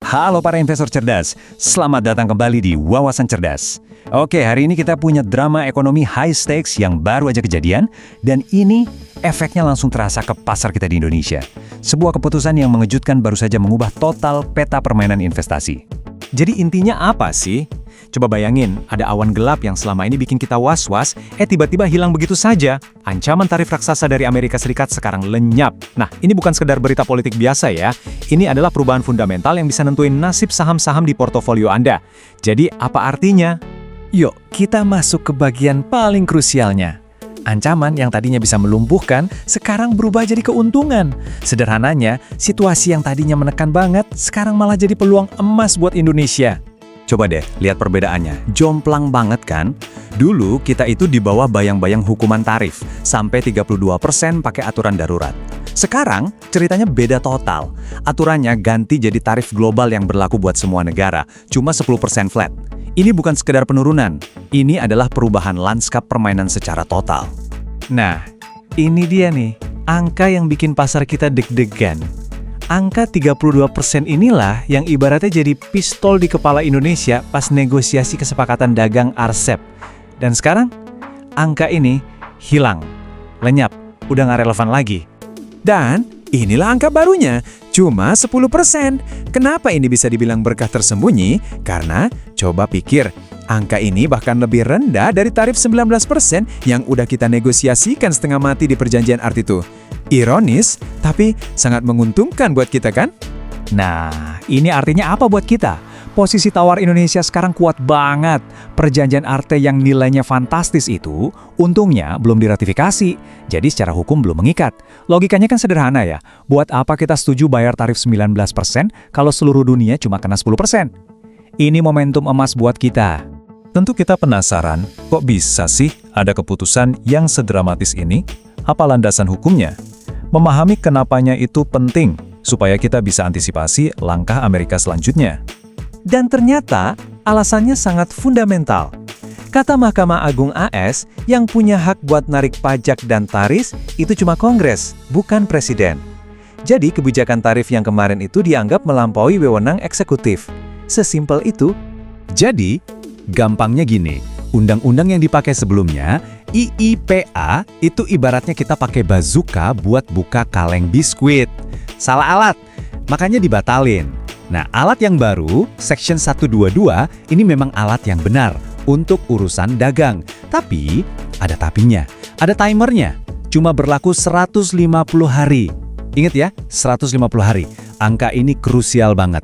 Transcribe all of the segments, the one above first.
Halo para investor cerdas, selamat datang kembali di Wawasan Cerdas. Oke, hari ini kita punya drama ekonomi high stakes yang baru aja kejadian, dan ini efeknya langsung terasa ke pasar kita di Indonesia. Sebuah keputusan yang mengejutkan baru saja mengubah total peta permainan investasi. Jadi intinya apa sih? Coba bayangin, ada awan gelap yang selama ini bikin kita was-was, tiba-tiba hilang begitu saja. Ancaman tarif raksasa dari Amerika Serikat sekarang lenyap. Nah, ini bukan sekedar berita politik biasa ya. Ini adalah perubahan fundamental yang bisa nentuin nasib saham-saham di portofolio Anda. Jadi, apa artinya? Yuk, kita masuk ke bagian paling krusialnya. Ancaman yang tadinya bisa melumpuhkan, sekarang berubah jadi keuntungan. Sederhananya, situasi yang tadinya menekan banget, sekarang malah jadi peluang emas buat Indonesia. Coba deh, lihat perbedaannya. Jomplang banget kan? Dulu kita itu di bawah bayang-bayang hukuman tarif, sampai 32% pakai aturan darurat. Sekarang, ceritanya beda total. Aturannya ganti jadi tarif global yang berlaku buat semua negara, cuma 10% flat. Ini bukan sekedar penurunan, ini adalah perubahan lanskap permainan secara total. Nah, ini dia nih, angka yang bikin pasar kita deg-degan. Angka 32% inilah yang ibaratnya jadi pistol di kepala Indonesia pas negosiasi kesepakatan dagang RCEP. Dan sekarang, angka ini hilang, lenyap, udah nggak relevan lagi. Dan inilah angka barunya, cuma 10%. Kenapa ini bisa dibilang berkah tersembunyi? Karena, coba pikir, angka ini bahkan lebih rendah dari tarif 19% yang udah kita negosiasikan setengah mati di perjanjian art itu. Ironis, tapi sangat menguntungkan buat kita kan? Nah, ini artinya apa buat kita? Posisi tawar Indonesia sekarang kuat banget. Perjanjian ARTE yang nilainya fantastis itu, untungnya belum diratifikasi. Jadi secara hukum belum mengikat. Logikanya kan sederhana ya. Buat apa kita setuju bayar tarif 19% kalau seluruh dunia cuma kena 10%? Ini momentum emas buat kita. Tentu kita penasaran, kok bisa sih ada keputusan yang sedramatis ini? Apa landasan hukumnya? Memahami kenapanya itu penting, supaya kita bisa antisipasi langkah Amerika selanjutnya. Dan ternyata, alasannya sangat fundamental. Kata Mahkamah Agung AS, yang punya hak buat narik pajak dan tarif itu cuma Kongres, bukan Presiden. Jadi kebijakan tarif yang kemarin itu dianggap melampaui wewenang eksekutif. Sesimpel itu. Jadi, gampangnya gini, undang-undang yang dipakai sebelumnya, IIPA, itu ibaratnya kita pakai bazooka buat buka kaleng biskuit. Salah alat, makanya dibatalin. Nah, alat yang baru, Section 122, ini memang alat yang benar untuk urusan dagang. Tapi, ada tapinya, ada timernya. Cuma berlaku 150 hari. Ingat ya, 150 hari. Angka ini krusial banget.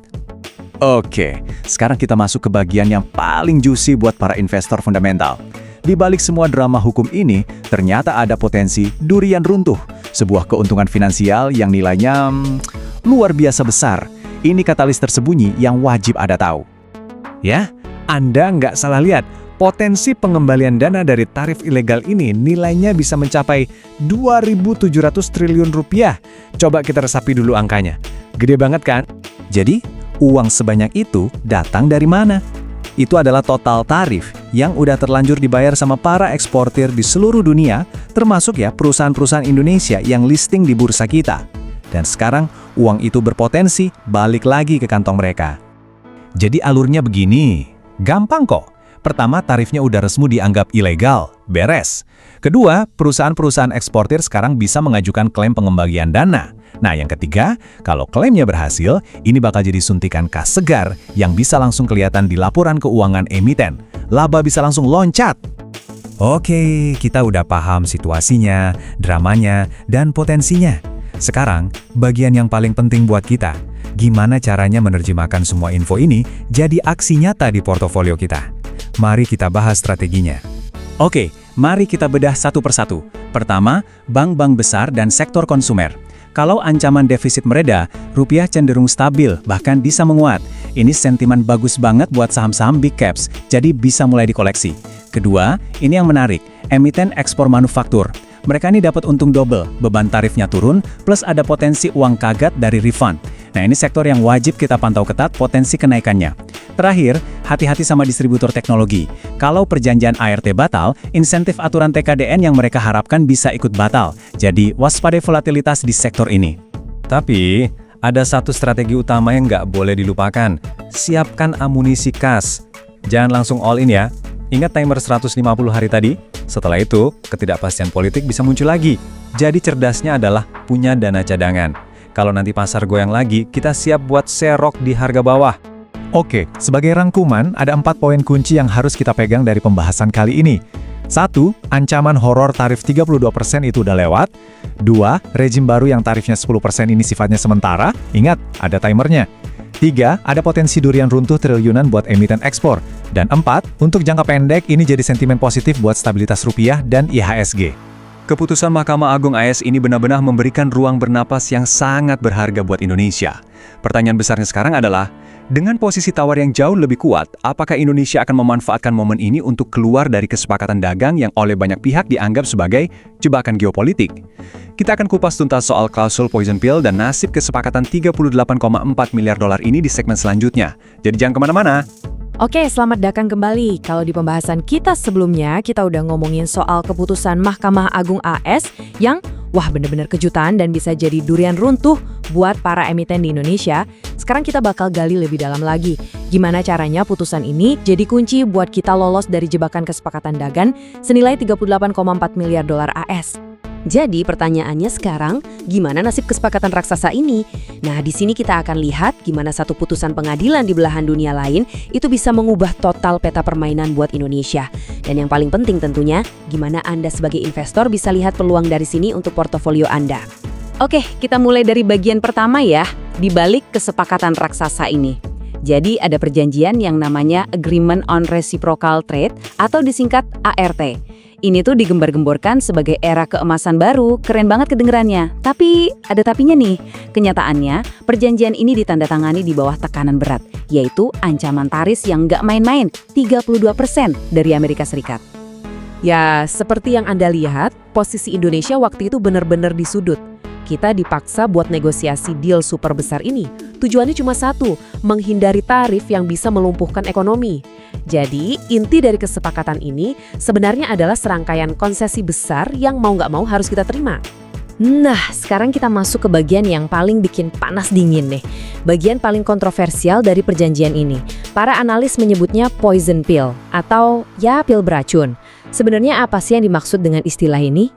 Oke, sekarang kita masuk ke bagian yang paling juicy buat para investor fundamental. Di balik semua drama hukum ini, ternyata ada potensi durian runtuh. Sebuah keuntungan finansial yang nilainya luar biasa besar. Ini katalis tersembunyi yang wajib Anda tahu. Ya, Anda nggak salah lihat. Potensi pengembalian dana dari tarif ilegal ini nilainya bisa mencapai 2.700 triliun rupiah. Coba kita resapi dulu angkanya. Gede banget kan? Jadi, uang sebanyak itu datang dari mana? Itu adalah total tarif yang udah terlanjur dibayar sama para eksportir di seluruh dunia, termasuk ya perusahaan-perusahaan Indonesia yang listing di bursa kita. Dan sekarang, uang itu berpotensi balik lagi ke kantong mereka. Jadi alurnya begini, gampang kok. Pertama, tarifnya udah resmi dianggap ilegal, beres. Kedua, perusahaan-perusahaan eksportir sekarang bisa mengajukan klaim pengembalian dana. Nah, yang ketiga, kalau klaimnya berhasil, ini bakal jadi suntikan kas segar yang bisa langsung kelihatan di laporan keuangan emiten. Laba bisa langsung loncat. Oke, kita udah paham situasinya, dramanya, dan potensinya. Sekarang, bagian yang paling penting buat kita. Gimana caranya menerjemahkan semua info ini jadi aksi nyata di portofolio kita? Mari kita bahas strateginya. Oke, mari kita bedah satu persatu. Pertama, bank-bank besar dan sektor konsumer. Kalau ancaman defisit mereda, rupiah cenderung stabil, bahkan bisa menguat. Ini sentimen bagus banget buat saham-saham big caps, jadi bisa mulai dikoleksi. Kedua, ini yang menarik, emiten ekspor manufaktur. Mereka ini dapat untung double, beban tarifnya turun, plus ada potensi uang kagat dari refund. Nah, ini sektor yang wajib kita pantau ketat potensi kenaikannya. Terakhir, hati-hati sama distributor teknologi. Kalau perjanjian ART batal, insentif aturan TKDN yang mereka harapkan bisa ikut batal. Jadi, waspadai volatilitas di sektor ini. Tapi, ada satu strategi utama yang nggak boleh dilupakan. Siapkan amunisi kas. Jangan langsung all in ya. Ingat timer 150 hari tadi? Setelah itu, ketidakpastian politik bisa muncul lagi. Jadi cerdasnya adalah punya dana cadangan. Kalau nanti pasar goyang lagi, kita siap buat serok di harga bawah. Oke, sebagai rangkuman, ada 4 poin kunci yang harus kita pegang dari pembahasan kali ini. 1. Ancaman horor tarif 32% itu udah lewat. 2. Rejim baru yang tarifnya 10% ini sifatnya sementara. Ingat, ada timernya. 3. Ada potensi durian runtuh triliunan buat emiten ekspor. Dan 4. Untuk jangka pendek, ini jadi sentimen positif buat stabilitas rupiah dan IHSG. Keputusan Mahkamah Agung AS ini benar-benar memberikan ruang bernapas yang sangat berharga buat Indonesia. Pertanyaan besarnya sekarang adalah, dengan posisi tawar yang jauh lebih kuat, apakah Indonesia akan memanfaatkan momen ini untuk keluar dari kesepakatan dagang yang oleh banyak pihak dianggap sebagai jebakan geopolitik? Kita akan kupas tuntas soal klausul poison pill dan nasib kesepakatan 38,4 miliar dolar ini di segmen selanjutnya. Jadi jangan kemana-mana. Oke, selamat datang kembali. Kalau di pembahasan kita sebelumnya, kita udah ngomongin soal keputusan Mahkamah Agung AS yang, wah bener-bener kejutan dan bisa jadi durian runtuh buat para emiten di Indonesia. Sekarang kita bakal gali lebih dalam lagi. Gimana caranya putusan ini jadi kunci buat kita lolos dari jebakan kesepakatan dagang senilai 38,4 miliar dolar AS. Jadi pertanyaannya sekarang, gimana nasib kesepakatan raksasa ini? Nah, di sini kita akan lihat gimana satu putusan pengadilan di belahan dunia lain itu bisa mengubah total peta permainan buat Indonesia. Dan yang paling penting tentunya, gimana Anda sebagai investor bisa lihat peluang dari sini untuk portofolio Anda. Oke, kita mulai dari bagian pertama ya, di balik kesepakatan raksasa ini. Jadi ada perjanjian yang namanya Agreement on Reciprocal Trade atau disingkat ART. Ini tuh digembar-gemborkan sebagai era keemasan baru, keren banget kedengerannya. Tapi, ada tapinya nih. Kenyataannya, perjanjian ini ditandatangani di bawah tekanan berat, yaitu ancaman tarif yang nggak main-main, 32% dari Amerika Serikat. Ya, seperti yang Anda lihat, posisi Indonesia waktu itu benar-benar di sudut. Kita dipaksa buat negosiasi deal super besar ini. Tujuannya cuma satu, menghindari tarif yang bisa melumpuhkan ekonomi. Jadi, inti dari kesepakatan ini sebenarnya adalah serangkaian konsesi besar yang mau nggak mau harus kita terima. Nah, sekarang kita masuk ke bagian yang paling bikin panas dingin nih. Bagian paling kontroversial dari perjanjian ini. Para analis menyebutnya poison pill atau ya pil beracun. Sebenarnya apa sih yang dimaksud dengan istilah ini?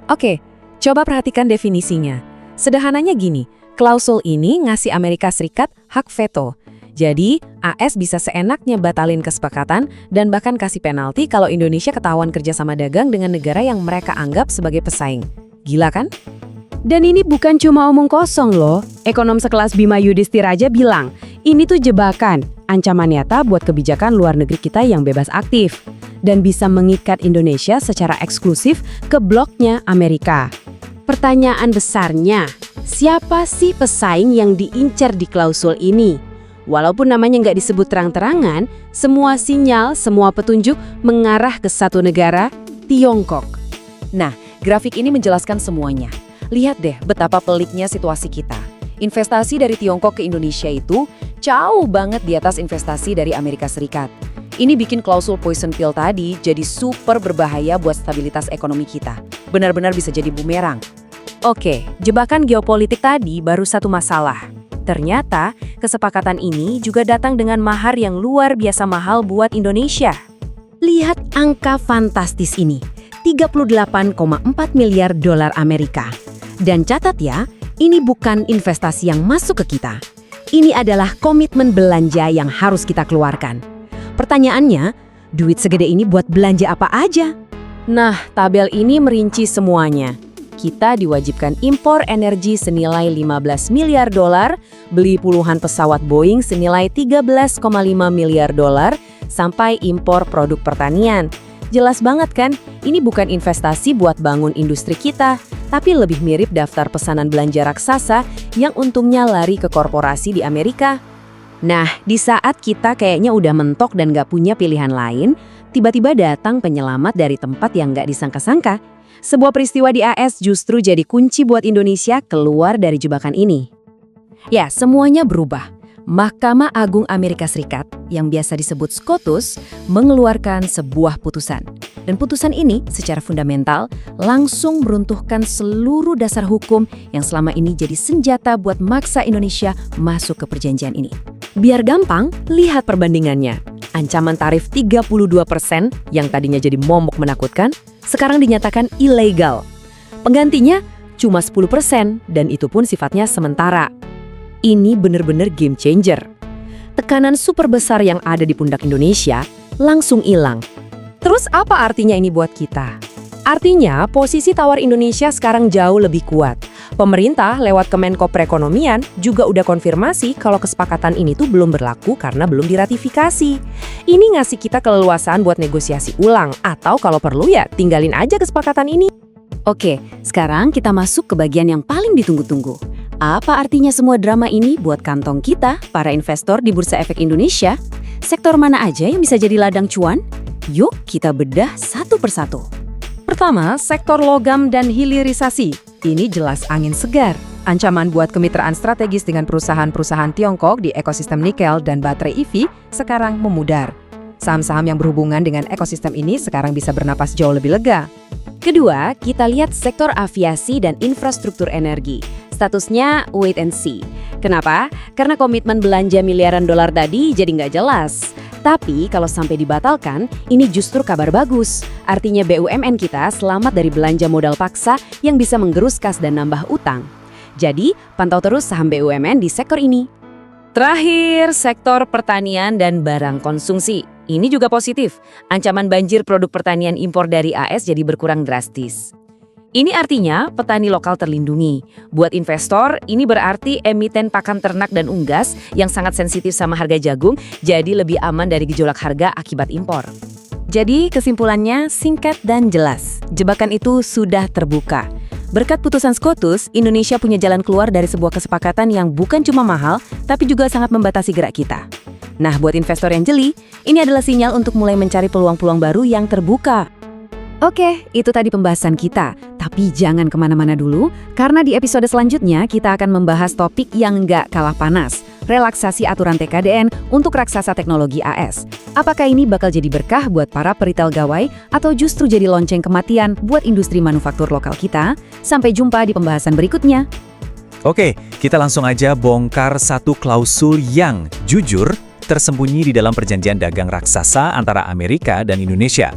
Oke, coba perhatikan definisinya. Sederhananya gini, klausul ini ngasih Amerika Serikat hak veto. Jadi, AS bisa seenaknya batalin kesepakatan dan bahkan kasih penalti kalau Indonesia ketahuan kerjasama dagang dengan negara yang mereka anggap sebagai pesaing. Gila kan? Dan ini bukan cuma omong kosong loh. Ekonom sekelas Bima Yudhistira aja bilang, ini tuh jebakan, ancaman nyata buat kebijakan luar negeri kita yang bebas aktif. Dan bisa mengikat Indonesia secara eksklusif ke bloknya Amerika. Pertanyaan besarnya, siapa sih pesaing yang diincar di klausul ini? Walaupun namanya nggak disebut terang-terangan, semua sinyal, semua petunjuk mengarah ke satu negara, Tiongkok. Nah, grafik ini menjelaskan semuanya. Lihat deh betapa peliknya situasi kita. Investasi dari Tiongkok ke Indonesia itu jauh banget di atas investasi dari Amerika Serikat. Ini bikin klausul poison pill tadi jadi super berbahaya buat stabilitas ekonomi kita. Benar-benar bisa jadi bumerang. Oke, jebakan geopolitik tadi baru satu masalah. Ternyata, kesepakatan ini juga datang dengan mahar yang luar biasa mahal buat Indonesia. Lihat angka fantastis ini, 38,4 miliar dolar Amerika. Dan catat ya, ini bukan investasi yang masuk ke kita. Ini adalah komitmen belanja yang harus kita keluarkan. Pertanyaannya, duit segede ini buat belanja apa aja? Nah, tabel ini merinci semuanya. Kita diwajibkan impor energi senilai 15 miliar dolar, beli puluhan pesawat Boeing senilai 13,5 miliar dolar, sampai impor produk pertanian. Jelas banget kan, ini bukan investasi buat bangun industri kita, tapi lebih mirip daftar pesanan belanja raksasa yang untungnya lari ke korporasi di Amerika. Nah, di saat kita kayaknya udah mentok dan gak punya pilihan lain, tiba-tiba datang penyelamat dari tempat yang gak disangka-sangka. Sebuah peristiwa di AS justru jadi kunci buat Indonesia keluar dari jebakan ini. Ya, semuanya berubah. Mahkamah Agung Amerika Serikat yang biasa disebut SCOTUS mengeluarkan sebuah putusan. Dan putusan ini secara fundamental langsung meruntuhkan seluruh dasar hukum yang selama ini jadi senjata buat maksa Indonesia masuk ke perjanjian ini. Biar gampang, lihat perbandingannya. Ancaman tarif 32% yang tadinya jadi momok menakutkan, sekarang dinyatakan ilegal. Penggantinya cuma 10% dan itu pun sifatnya sementara. Ini bener-bener game changer. Tekanan super besar yang ada di pundak Indonesia langsung hilang. Terus apa artinya ini buat kita? Artinya posisi tawar Indonesia sekarang jauh lebih kuat. Pemerintah lewat Kemenko Perekonomian juga udah konfirmasi kalau kesepakatan ini tuh belum berlaku karena belum diratifikasi. Ini ngasih kita keleluasaan buat negosiasi ulang atau kalau perlu ya tinggalin aja kesepakatan ini. Oke, sekarang kita masuk ke bagian yang paling ditunggu-tunggu. Apa artinya semua drama ini buat kantong kita, para investor di Bursa Efek Indonesia? Sektor mana aja yang bisa jadi ladang cuan? Yuk kita bedah satu persatu. Pertama, sektor logam dan hilirisasi. Ini jelas angin segar. Ancaman buat kemitraan strategis dengan perusahaan-perusahaan Tiongkok di ekosistem nikel dan baterai EV sekarang memudar. Saham-saham yang berhubungan dengan ekosistem ini sekarang bisa bernapas jauh lebih lega. Kedua, kita lihat sektor aviasi dan infrastruktur energi. Statusnya wait and see. Kenapa? Karena komitmen belanja miliaran dolar tadi jadi nggak jelas. Tapi kalau sampai dibatalkan, ini justru kabar bagus. Artinya BUMN kita selamat dari belanja modal paksa yang bisa menggerus kas dan nambah utang. Jadi, pantau terus saham BUMN di sektor ini. Terakhir, sektor pertanian dan barang konsumsi. Ini juga positif. Ancaman banjir produk pertanian impor dari AS jadi berkurang drastis. Ini artinya petani lokal terlindungi. Buat investor, ini berarti emiten pakan ternak dan unggas yang sangat sensitif sama harga jagung jadi lebih aman dari gejolak harga akibat impor. Jadi kesimpulannya singkat dan jelas. Jebakan itu sudah terbuka. Berkat putusan SCOTUS, Indonesia punya jalan keluar dari sebuah kesepakatan yang bukan cuma mahal, tapi juga sangat membatasi gerak kita. Nah, buat investor yang jeli, ini adalah sinyal untuk mulai mencari peluang-peluang baru yang terbuka. Oke, itu tadi pembahasan kita. Tapi jangan kemana-mana dulu, karena di episode selanjutnya kita akan membahas topik yang nggak kalah panas. Relaksasi aturan TKDN untuk raksasa teknologi AS. Apakah ini bakal jadi berkah buat para peritel gawai atau justru jadi lonceng kematian buat industri manufaktur lokal kita? Sampai jumpa di pembahasan berikutnya. Oke, kita langsung aja bongkar satu klausul yang jujur tersembunyi di dalam perjanjian dagang raksasa antara Amerika dan Indonesia.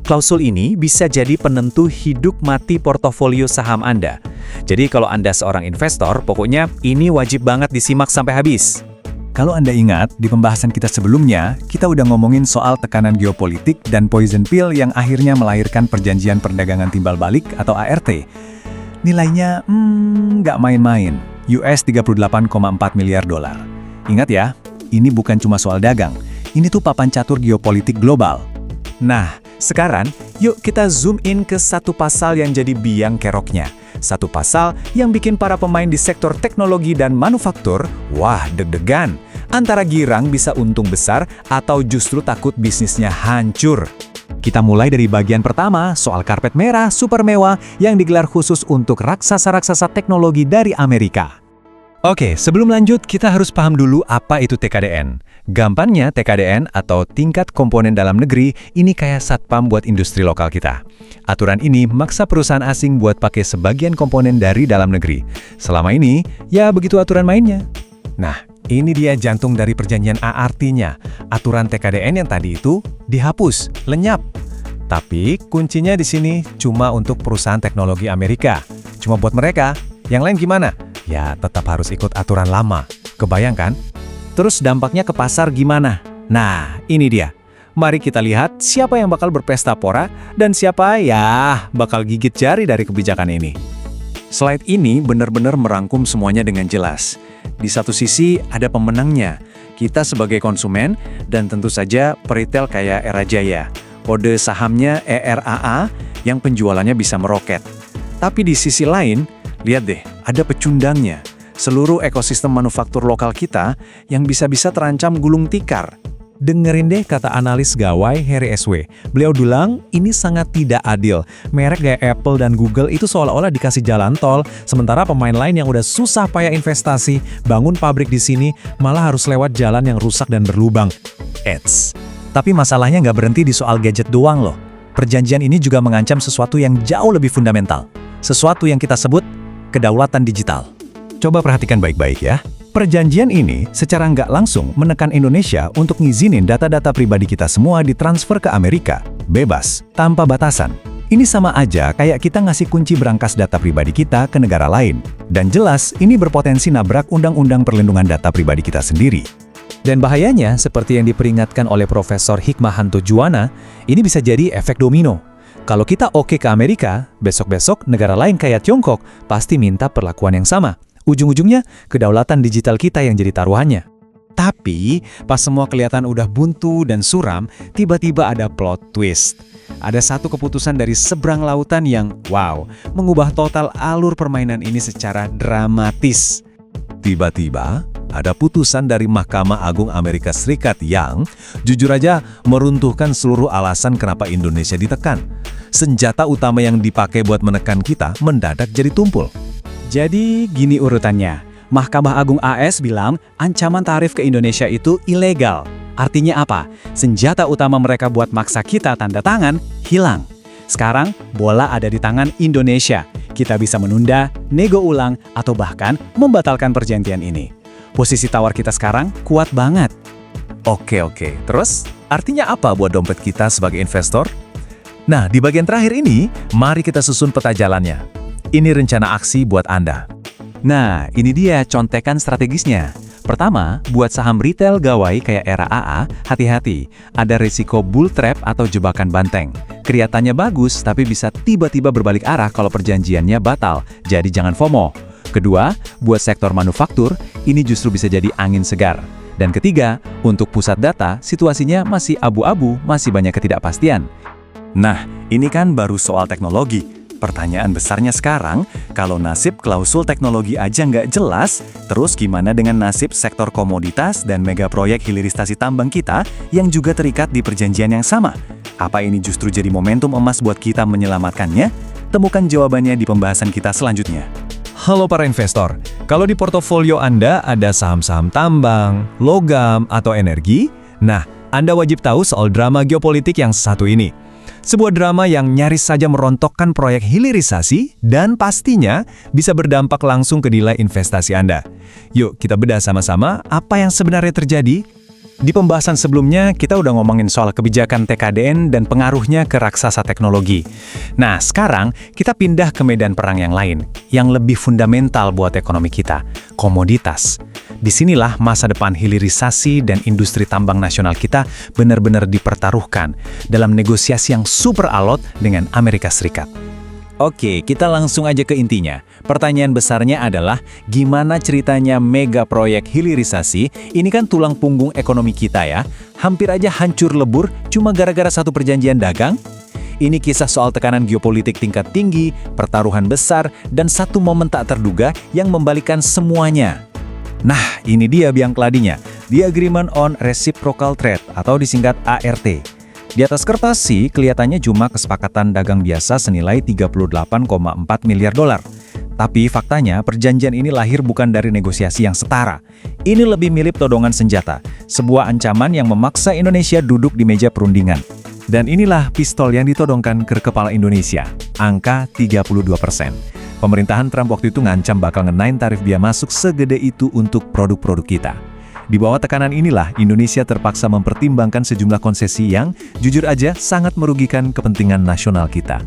Klausul ini bisa jadi penentu hidup mati portofolio saham Anda. Jadi kalau Anda seorang investor, pokoknya ini wajib banget disimak sampai habis. Kalau Anda ingat, di pembahasan kita sebelumnya, kita udah ngomongin soal tekanan geopolitik dan poison pill yang akhirnya melahirkan perjanjian perdagangan timbal balik atau ART. Nilainya, nggak main-main, US 38,4 miliar dolar. Ingat ya, ini bukan cuma soal dagang, ini tuh papan catur geopolitik global. Nah, sekarang yuk kita zoom in ke satu pasal yang jadi biang keroknya. Satu pasal yang bikin para pemain di sektor teknologi dan manufaktur, wah deg-degan. Antara girang bisa untung besar atau justru takut bisnisnya hancur. Kita mulai dari bagian pertama, soal karpet merah super mewah yang digelar khusus untuk raksasa-raksasa teknologi dari Amerika. Oke, sebelum lanjut, kita harus paham dulu apa itu TKDN. Gampangnya, TKDN atau Tingkat Komponen Dalam Negeri ini kayak satpam buat industri lokal kita. Aturan ini maksa perusahaan asing buat pakai sebagian komponen dari dalam negeri. Selama ini, ya begitu aturan mainnya. Nah, ini dia jantung dari perjanjian ART-nya. Aturan TKDN yang tadi itu dihapus, lenyap. Tapi kuncinya di sini cuma untuk perusahaan teknologi Amerika. Cuma buat mereka. Yang lain gimana? Ya, tetap harus ikut aturan lama. Kebayang kan? Terus dampaknya ke pasar gimana? Nah, ini dia. Mari kita lihat siapa yang bakal berpesta pora dan siapa ya bakal gigit jari dari kebijakan ini. Slide ini benar-benar merangkum semuanya dengan jelas. Di satu sisi ada pemenangnya, kita sebagai konsumen dan tentu saja peritel kayak Era Jaya. Kode sahamnya ERAA yang penjualannya bisa meroket. Tapi di sisi lain, lihat deh, ada pecundangnya. Seluruh ekosistem manufaktur lokal kita yang bisa-bisa terancam gulung tikar. Dengerin deh kata analis gawai Harry SW. Beliau bilang ini sangat tidak adil. Merek kayak Apple dan Google itu seolah-olah dikasih jalan tol, sementara pemain lain yang udah susah payah investasi, bangun pabrik di sini, malah harus lewat jalan yang rusak dan berlubang. Eits. Tapi masalahnya nggak berhenti di soal gadget doang loh. Perjanjian ini juga mengancam sesuatu yang jauh lebih fundamental. Sesuatu yang kita sebut kedaulatan digital. Coba perhatikan baik-baik ya. Perjanjian ini secara nggak langsung menekan Indonesia untuk ngizinin data-data pribadi kita semua ditransfer ke Amerika, bebas, tanpa batasan. Ini sama aja kayak kita ngasih kunci berangkas data pribadi kita ke negara lain. Dan jelas, ini berpotensi nabrak Undang-Undang Perlindungan Data Pribadi kita sendiri. Dan bahayanya, seperti yang diperingatkan oleh Profesor Hikmahanto Juwana, ini bisa jadi efek domino. Kalau kita oke ke Amerika, besok-besok negara lain kayak Tiongkok pasti minta perlakuan yang sama. Ujung-ujungnya, kedaulatan digital kita yang jadi taruhannya. Tapi, pas semua kelihatan udah buntu dan suram, tiba-tiba ada plot twist. Ada satu keputusan dari seberang lautan yang, wow, mengubah total alur permainan ini secara dramatis. Tiba-tiba, ada putusan dari Mahkamah Agung Amerika Serikat yang, jujur aja, meruntuhkan seluruh alasan kenapa Indonesia ditekan. Senjata utama yang dipakai buat menekan kita mendadak jadi tumpul. Jadi gini urutannya. Mahkamah Agung AS bilang ancaman tarif ke Indonesia itu ilegal. Artinya apa? Senjata utama mereka buat maksa kita tanda tangan hilang. Sekarang bola ada di tangan Indonesia. Kita bisa menunda, nego ulang, atau bahkan membatalkan perjanjian ini. Posisi tawar kita sekarang kuat banget. Oke, terus artinya apa buat dompet kita sebagai investor? Nah, di bagian terakhir ini, mari kita susun peta jalannya. Ini rencana aksi buat Anda. Nah, ini dia contekan strategisnya. Pertama, buat saham retail gawai kayak era AA, hati-hati. Ada risiko bull trap atau jebakan banteng. Kelihatannya bagus, tapi bisa tiba-tiba berbalik arah kalau perjanjiannya batal. Jadi jangan FOMO. Kedua, buat sektor manufaktur, ini justru bisa jadi angin segar. Dan ketiga, untuk pusat data, situasinya masih abu-abu, masih banyak ketidakpastian. Nah, ini kan baru soal teknologi. Pertanyaan besarnya sekarang, kalau nasib klausul teknologi aja nggak jelas, terus gimana dengan nasib sektor komoditas dan mega proyek hilirisasi tambang kita yang juga terikat di perjanjian yang sama? Apa ini justru jadi momentum emas buat kita menyelamatkannya? Temukan jawabannya di pembahasan kita selanjutnya. Halo para investor, kalau di portofolio Anda ada saham-saham tambang, logam, atau energi, nah, Anda wajib tahu soal drama geopolitik yang satu ini. Sebuah drama yang nyaris saja merontokkan proyek hilirisasi dan pastinya bisa berdampak langsung ke nilai investasi Anda. Yuk, kita bedah sama-sama apa yang sebenarnya terjadi. Di pembahasan sebelumnya, kita udah ngomongin soal kebijakan TKDN dan pengaruhnya ke raksasa teknologi. Nah, sekarang kita pindah ke medan perang yang lain, yang lebih fundamental buat ekonomi kita, komoditas. Disinilah masa depan hilirisasi dan industri tambang nasional kita benar-benar dipertaruhkan dalam negosiasi yang super alot dengan Amerika Serikat. Oke, kita langsung aja ke intinya. Pertanyaan besarnya adalah, gimana ceritanya mega proyek hilirisasi? Ini kan tulang punggung ekonomi kita ya. Hampir aja hancur lebur cuma gara-gara satu perjanjian dagang. Ini kisah soal tekanan geopolitik tingkat tinggi, pertaruhan besar, dan satu momen tak terduga yang membalikkan semuanya. Nah, ini dia biang keladinya, The Agreement on Reciprocal Trade atau disingkat ART. Di atas kertas sih, kelihatannya cuma kesepakatan dagang biasa senilai 38,4 miliar dolar. Tapi faktanya, perjanjian ini lahir bukan dari negosiasi yang setara. Ini lebih mirip todongan senjata, sebuah ancaman yang memaksa Indonesia duduk di meja perundingan. Dan inilah pistol yang ditodongkan ke kepala Indonesia, angka 32%. Pemerintahan Trump waktu itu ngancam bakal ngenain tarif biaya masuk segede itu untuk produk-produk kita. Di bawah tekanan inilah, Indonesia terpaksa mempertimbangkan sejumlah konsesi yang, jujur aja, sangat merugikan kepentingan nasional kita.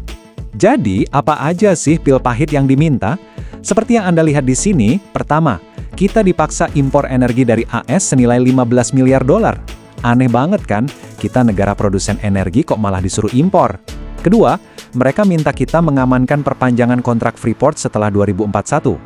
Jadi, apa aja sih pil pahit yang diminta? Seperti yang Anda lihat di sini, pertama, kita dipaksa impor energi dari AS senilai 15 miliar dolar. Aneh banget kan? Kita negara produsen energi kok malah disuruh impor. Kedua, mereka minta kita mengamankan perpanjangan kontrak Freeport setelah 2041.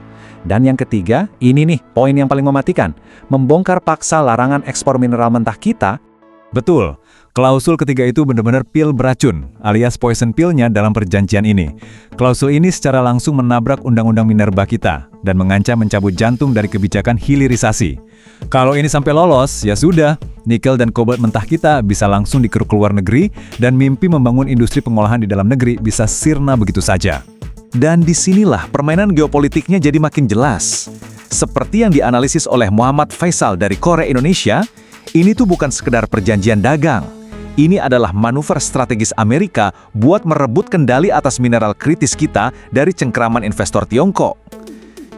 Dan yang ketiga, ini nih poin yang paling mematikan, membongkar paksa larangan ekspor mineral mentah kita. Betul, Klausul ketiga itu benar-benar pil beracun, alias poison pill-nya dalam perjanjian ini. Klausul ini secara langsung menabrak undang-undang minerba kita dan mengancam mencabut jantung dari kebijakan hilirisasi. Kalau ini sampai lolos, ya sudah, nikel dan kobalt mentah kita bisa langsung dikeruk ke luar negeri dan mimpi membangun industri pengolahan di dalam negeri bisa sirna begitu saja. Dan disinilah permainan geopolitiknya jadi makin jelas. Seperti yang dianalisis oleh Muhammad Faisal dari Korea Indonesia, ini tuh bukan sekedar perjanjian dagang. Ini adalah manuver strategis Amerika buat merebut kendali atas mineral kritis kita dari cengkraman investor Tiongkok.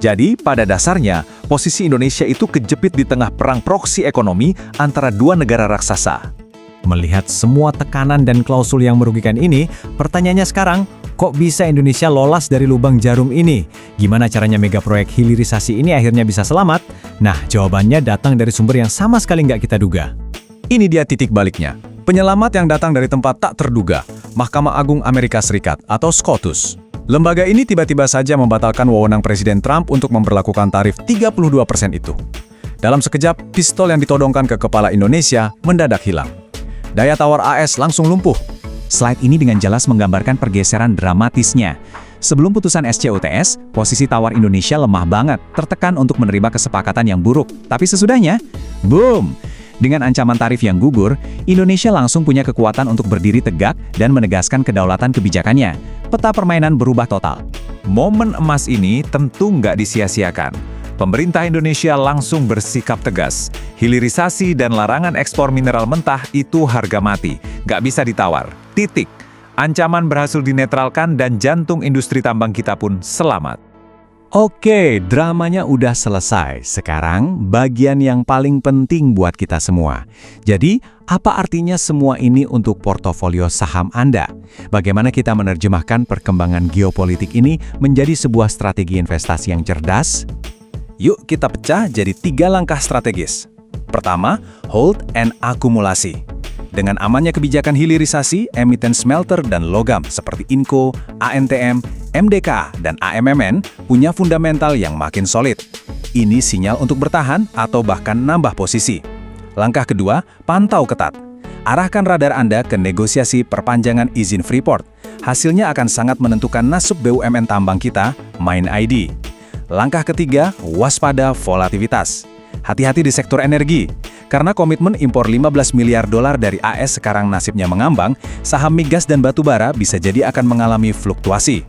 Jadi, pada dasarnya, posisi Indonesia itu kejepit di tengah perang proksi ekonomi antara dua negara raksasa. Melihat semua tekanan dan klausul yang merugikan ini, pertanyaannya sekarang, kok bisa Indonesia lolos dari lubang jarum ini? Gimana caranya mega proyek hilirisasi ini akhirnya bisa selamat? Nah, jawabannya datang dari sumber yang sama sekali nggak kita duga. Ini dia titik baliknya. Penyelamat yang datang dari tempat tak terduga, Mahkamah Agung Amerika Serikat atau SCOTUS. Lembaga ini tiba-tiba saja membatalkan wewenang Presiden Trump untuk memberlakukan tarif 32% itu. Dalam sekejap, pistol yang ditodongkan ke kepala Indonesia mendadak hilang. Daya tawar AS langsung lumpuh. Slide ini dengan jelas menggambarkan pergeseran dramatisnya. Sebelum putusan SCOTS, posisi tawar Indonesia lemah banget, tertekan untuk menerima kesepakatan yang buruk. Tapi sesudahnya, boom! Dengan ancaman tarif yang gugur, Indonesia langsung punya kekuatan untuk berdiri tegak dan menegaskan kedaulatan kebijakannya. Peta permainan berubah total. Momen emas ini tentu nggak disia-siakan. Pemerintah Indonesia langsung bersikap tegas. Hilirisasi dan larangan ekspor mineral mentah itu harga mati, nggak bisa ditawar. Titik. Ancaman berhasil dinetralkan dan jantung industri tambang kita pun selamat. Oke, dramanya udah selesai. Sekarang, bagian yang paling penting buat kita semua. Jadi, apa artinya semua ini untuk portofolio saham Anda? Bagaimana kita menerjemahkan perkembangan geopolitik ini menjadi sebuah strategi investasi yang cerdas? Yuk kita pecah jadi 3 langkah strategis. Pertama, hold and akumulasi. Dengan amannya kebijakan hilirisasi, emiten smelter dan logam seperti Inco, ANTM, MDK, dan AMMN punya fundamental yang makin solid. Ini sinyal untuk bertahan atau bahkan nambah posisi. Langkah kedua, pantau ketat. Arahkan radar Anda ke negosiasi perpanjangan izin Freeport. Hasilnya akan sangat menentukan nasib BUMN tambang kita, MindID. Langkah ketiga, waspada volatilitas. Hati-hati di sektor energi. Karena komitmen impor 15 miliar dolar dari AS sekarang nasibnya mengambang, saham migas dan batubara bisa jadi akan mengalami fluktuasi.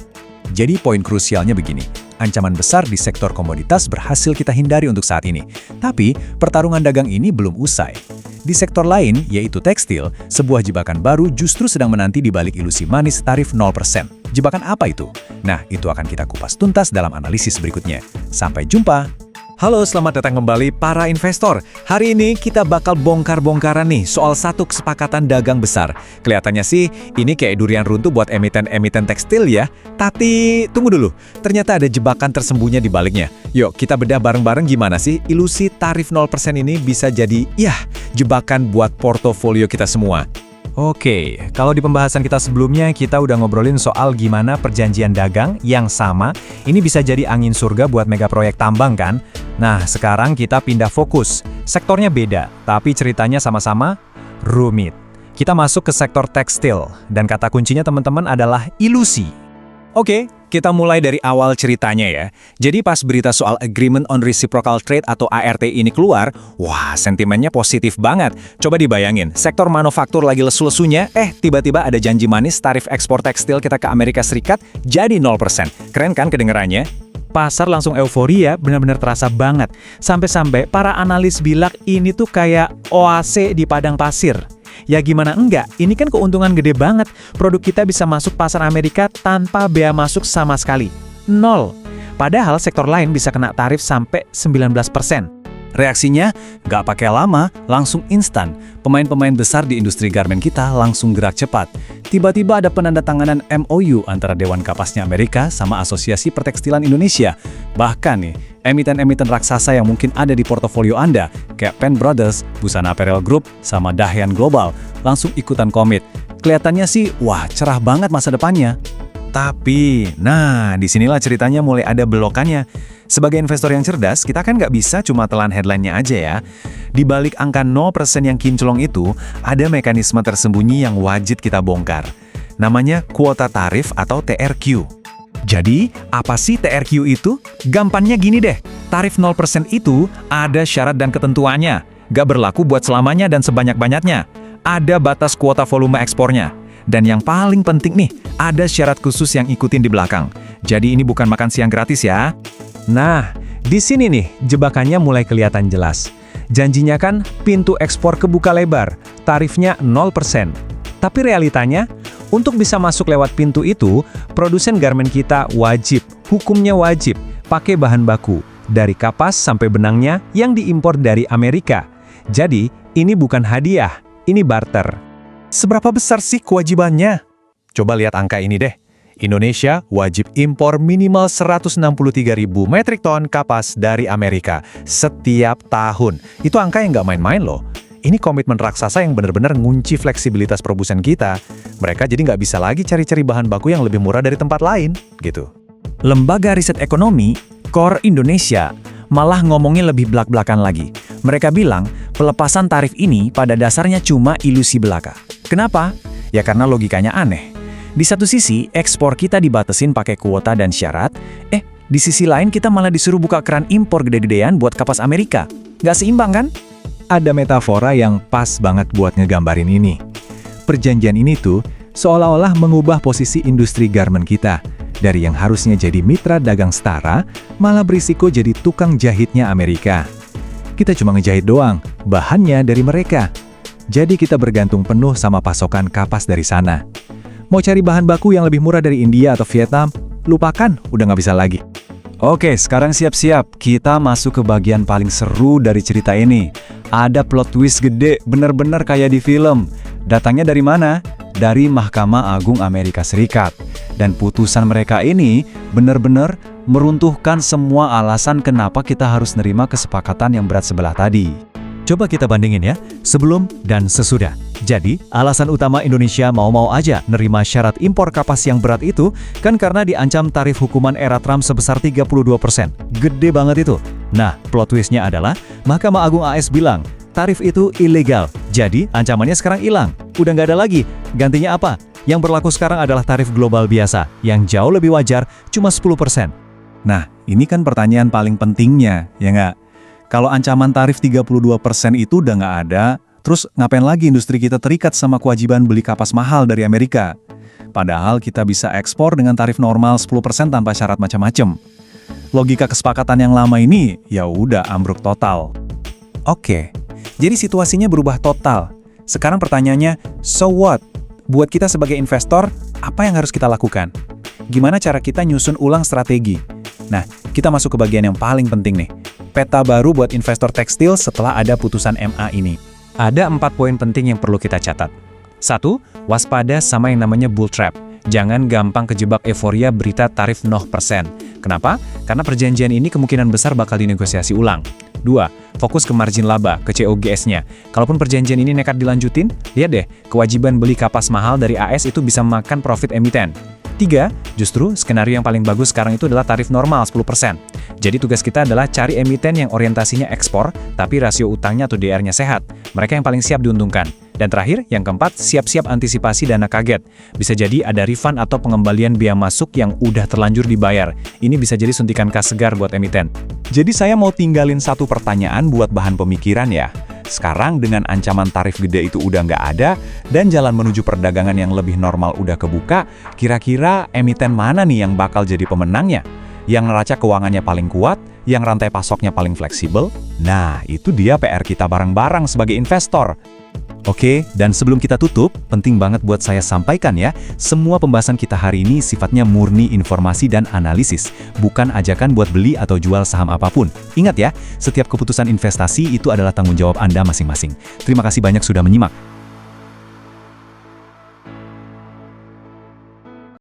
Jadi poin krusialnya begini, ancaman besar di sektor komoditas berhasil kita hindari untuk saat ini. Tapi, pertarungan dagang ini belum usai. Di sektor lain, yaitu tekstil, sebuah jebakan baru justru sedang menanti di balik ilusi manis tarif 0%. Jebakan apa itu? Nah, itu akan kita kupas tuntas dalam analisis berikutnya. Sampai jumpa! Halo, selamat datang kembali para investor. Hari ini kita bakal bongkar-bongkaran nih soal satu kesepakatan dagang besar. Kelihatannya sih ini kayak durian runtuh buat emiten-emiten tekstil ya. Tapi tunggu dulu, ternyata ada jebakan tersembunyi di baliknya. Yuk kita bedah bareng-bareng gimana sih ilusi tarif 0% ini bisa jadi jebakan buat portofolio kita semua. Oke, kalau di pembahasan kita sebelumnya kita udah ngobrolin soal gimana perjanjian dagang yang sama ini bisa jadi angin surga buat mega proyek tambang kan? Nah, sekarang kita pindah fokus. Sektornya beda, tapi ceritanya sama-sama rumit. Kita masuk ke sektor tekstil, dan kata kuncinya teman-teman adalah ilusi. Oke, kita mulai dari awal ceritanya ya. Jadi pas berita soal Agreement on Reciprocal Trade atau ART ini keluar, wah sentimennya positif banget. Coba dibayangin, sektor manufaktur lagi lesu-lesunya, tiba-tiba ada janji manis tarif ekspor tekstil kita ke Amerika Serikat jadi 0%. Keren kan kedengarannya? Pasar langsung euforia, benar-benar terasa banget. Sampai-sampai para analis bilang ini tuh kayak oase di padang pasir. Ya gimana enggak, ini kan keuntungan gede banget. Produk kita bisa masuk pasar Amerika tanpa bea masuk sama sekali. 0. Padahal sektor lain bisa kena tarif sampai 19%. Reaksinya nggak pakai lama, langsung instan. Pemain-pemain besar di industri garmen kita langsung gerak cepat. Tiba-tiba ada penandatanganan MOU antara Dewan Kapasnya Amerika sama Asosiasi Pertekstilan Indonesia. Bahkan nih, emiten-emiten raksasa yang mungkin ada di portofolio Anda, kayak Penn Brothers, Busana Apparel Group, sama Dahyan Global, langsung ikutan komit. Kelihatannya sih, wah cerah banget masa depannya. Nah, disinilah ceritanya mulai ada belokannya. Sebagai investor yang cerdas, kita kan nggak bisa cuma telan headline-nya aja ya. Di balik angka 0% yang kinclong itu, ada mekanisme tersembunyi yang wajib kita bongkar. Namanya kuota tarif atau TRQ. Jadi, apa sih TRQ itu? Gampangnya gini deh, tarif 0% itu ada syarat dan ketentuannya. Gak berlaku buat selamanya dan sebanyak-banyaknya. Ada batas kuota volume ekspornya. Dan yang paling penting nih, ada syarat khusus yang ikutin di belakang. Jadi ini bukan makan siang gratis ya. Nah, di sini nih jebakannya mulai kelihatan jelas. Janjinya kan pintu ekspor kebuka lebar, tarifnya 0%. Tapi realitanya, untuk bisa masuk lewat pintu itu, produsen garmen kita wajib, hukumnya wajib, pakai bahan baku, dari kapas sampai benangnya yang diimpor dari Amerika. Jadi, ini bukan hadiah, ini barter. Seberapa besar sih kewajibannya? Coba lihat angka ini deh. Indonesia wajib impor minimal 163.000 metrik ton kapas dari Amerika setiap tahun. Itu angka yang nggak main-main loh. Ini komitmen raksasa yang benar-benar ngunci fleksibilitas produsen kita. Mereka jadi nggak bisa lagi cari-cari bahan baku yang lebih murah dari tempat lain, gitu. Lembaga Riset Ekonomi, Core Indonesia, malah ngomongin lebih belak-belakan lagi. Mereka bilang, pelepasan tarif ini pada dasarnya cuma ilusi belaka. Kenapa? Ya karena logikanya aneh. Di satu sisi, ekspor kita dibatasin pakai kuota dan syarat, di sisi lain kita malah disuruh buka keran impor gede-gedean buat kapas Amerika. Nggak seimbang kan? Ada metafora yang pas banget buat ngegambarin ini. Perjanjian ini tuh seolah-olah mengubah posisi industri garmen kita. Dari yang harusnya jadi mitra dagang setara, malah berisiko jadi tukang jahitnya Amerika. Kita cuma ngejahit doang, bahannya dari mereka. Jadi kita bergantung penuh sama pasokan kapas dari sana. Mau cari bahan baku yang lebih murah dari India atau Vietnam, lupakan, udah nggak bisa lagi. Oke, sekarang siap-siap. Kita masuk ke bagian paling seru dari cerita ini. Ada plot twist gede, bener-bener kayak di film. Datangnya dari mana? Dari Mahkamah Agung Amerika Serikat. Dan putusan mereka ini bener-bener meruntuhkan semua alasan kenapa kita harus nerima kesepakatan yang berat sebelah tadi. Coba kita bandingin ya, sebelum dan sesudah. Jadi, alasan utama Indonesia mau-mau aja nerima syarat impor kapas yang berat itu kan karena diancam tarif hukuman era Trump sebesar 32%. Gede banget itu. Nah, plot twist-nya adalah Mahkamah Agung AS bilang, tarif itu ilegal. Jadi, ancamannya sekarang hilang. Udah nggak ada lagi. Gantinya apa? Yang berlaku sekarang adalah tarif global biasa, yang jauh lebih wajar, cuma 10%. Nah, ini kan pertanyaan paling pentingnya, ya nggak? Kalau ancaman tarif 32% itu udah nggak ada, terus ngapain lagi industri kita terikat sama kewajiban beli kapas mahal dari Amerika? Padahal kita bisa ekspor dengan tarif normal 10% tanpa syarat macam-macam. Logika kesepakatan yang lama ini ya udah ambruk total. Oke, jadi situasinya berubah total. Sekarang pertanyaannya, so what? Buat kita sebagai investor, apa yang harus kita lakukan? Gimana cara kita nyusun ulang strategi? Nah, kita masuk ke bagian yang paling penting nih. Peta baru buat investor tekstil setelah ada putusan MA ini. Ada 4 poin penting yang perlu kita catat. 1. Waspada sama yang namanya bull trap. Jangan gampang kejebak euforia berita tarif 0%. Kenapa? Karena perjanjian ini kemungkinan besar bakal dinegosiasi ulang. 2. Fokus ke margin laba, ke COGS-nya. Kalaupun perjanjian ini nekat dilanjutin, lihat deh, kewajiban beli kapas mahal dari AS itu bisa makan profit emiten. 3. Justru skenario yang paling bagus sekarang itu adalah tarif normal 10%. Jadi tugas kita adalah cari emiten yang orientasinya ekspor, tapi rasio utangnya atau DR-nya sehat. Mereka yang paling siap diuntungkan. Dan terakhir, yang keempat, siap-siap antisipasi dana kaget. Bisa jadi ada refund atau pengembalian biaya masuk yang udah terlanjur dibayar. Ini bisa jadi suntikan kas segar buat emiten. Jadi saya mau tinggalin satu pertanyaan buat bahan pemikiran ya. Sekarang dengan ancaman tarif gede itu udah nggak ada, dan jalan menuju perdagangan yang lebih normal udah kebuka, kira-kira emiten mana nih yang bakal jadi pemenangnya? Yang neraca keuangannya paling kuat, yang rantai pasoknya paling fleksibel? Nah, itu dia PR kita bareng-bareng sebagai investor. Oke, dan sebelum kita tutup, penting banget buat saya sampaikan ya, semua pembahasan kita hari ini sifatnya murni informasi dan analisis, bukan ajakan buat beli atau jual saham apapun. Ingat ya, setiap keputusan investasi itu adalah tanggung jawab Anda masing-masing. Terima kasih banyak sudah menyimak.